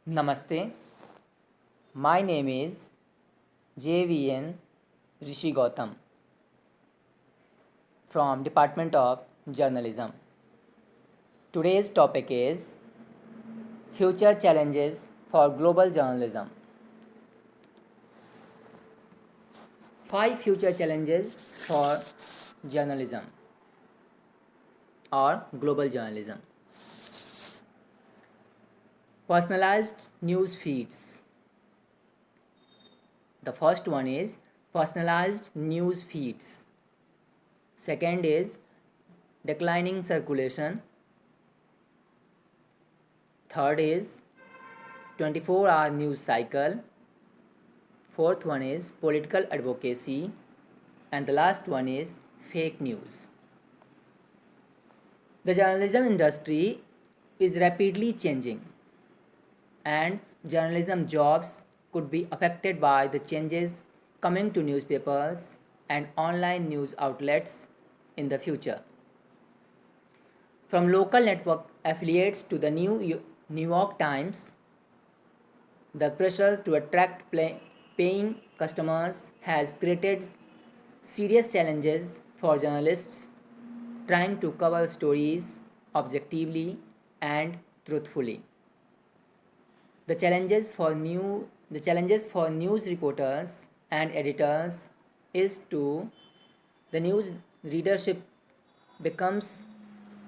Namaste. My name is JVN Rishi Gautam from Department of Journalism. Today's topic is Future Challenges for Global Journalism. 5 future challenges for journalism or global journalism. Personalized news feeds. The first one is personalized news feeds. Second is declining circulation. Third is 24-hour news cycle. Fourth one is political advocacy. And the last one is fake news. The journalism industry is rapidly changing, and journalism jobs could be affected by the changes coming to newspapers and online news outlets in the future. From local network affiliates to the New York Times, the pressure to attract paying customers has created serious challenges for journalists trying to cover stories objectively and truthfully. The challenges for news reporters and editors is to the news readership becomes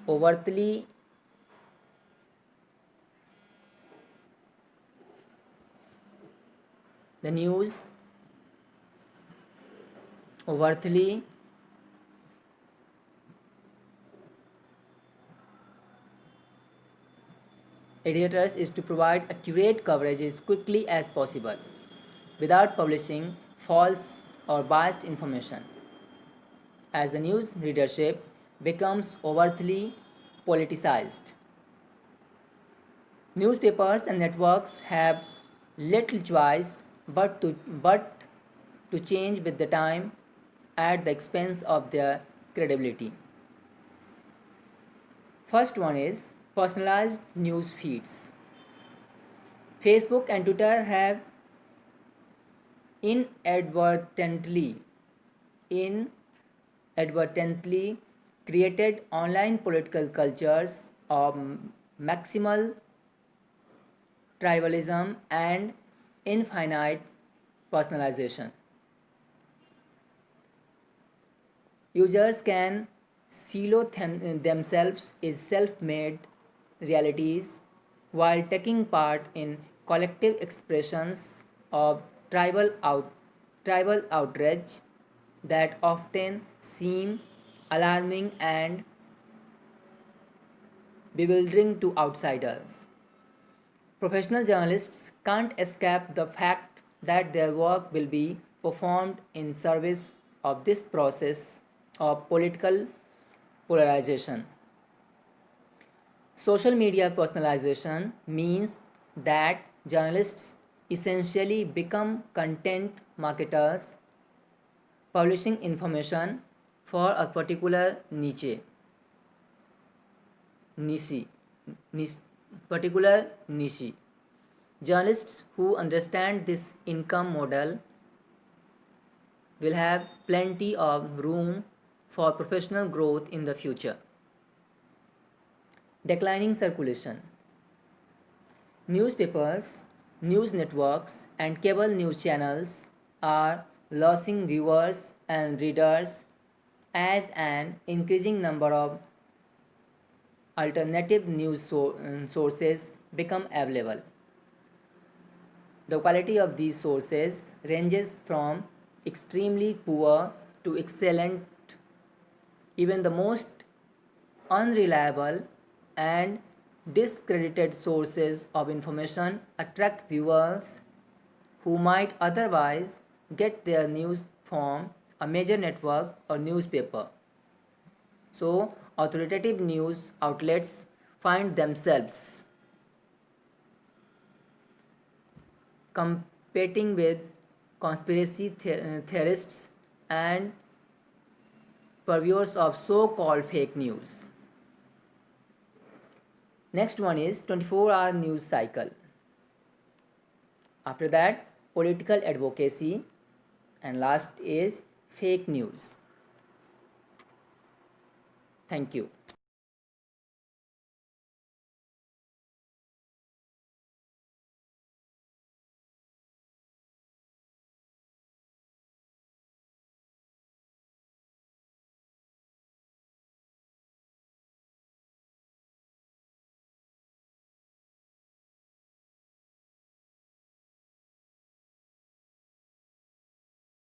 overtly the news overtly editors is to provide accurate coverage as quickly as possible without publishing false or biased information. As the news readership becomes overtly politicized, newspapers and networks have little choice but to change with the time at the expense of their credibility. First one is personalized news feeds. Facebook and Twitter have inadvertently inadvertently created online political cultures of maximal tribalism and infinite personalization. Users can silo themselves as self-made realities while taking part in collective expressions of tribal outrage that often seem alarming and bewildering to outsiders. Professional journalists can't escape the fact that their work will be performed in service of this process of political polarization. Social media personalization means that journalists essentially become content marketers, publishing information for a niche, niche niche. Journalists who understand this income model will have plenty of room for professional growth in the future. Declining circulation. Newspapers, news networks, and cable news channels are losing viewers and readers as an increasing number of alternative news sources become available. The quality of these sources ranges from extremely poor to excellent. Even the most unreliable and discredited sources of information attract viewers who might otherwise get their news from a major network or newspaper. So, authoritative news outlets find themselves competing with conspiracy theorists and purveyors of so-called fake news. Next one is 24-hour news cycle. After that, political advocacy, and last is fake news. Thank you.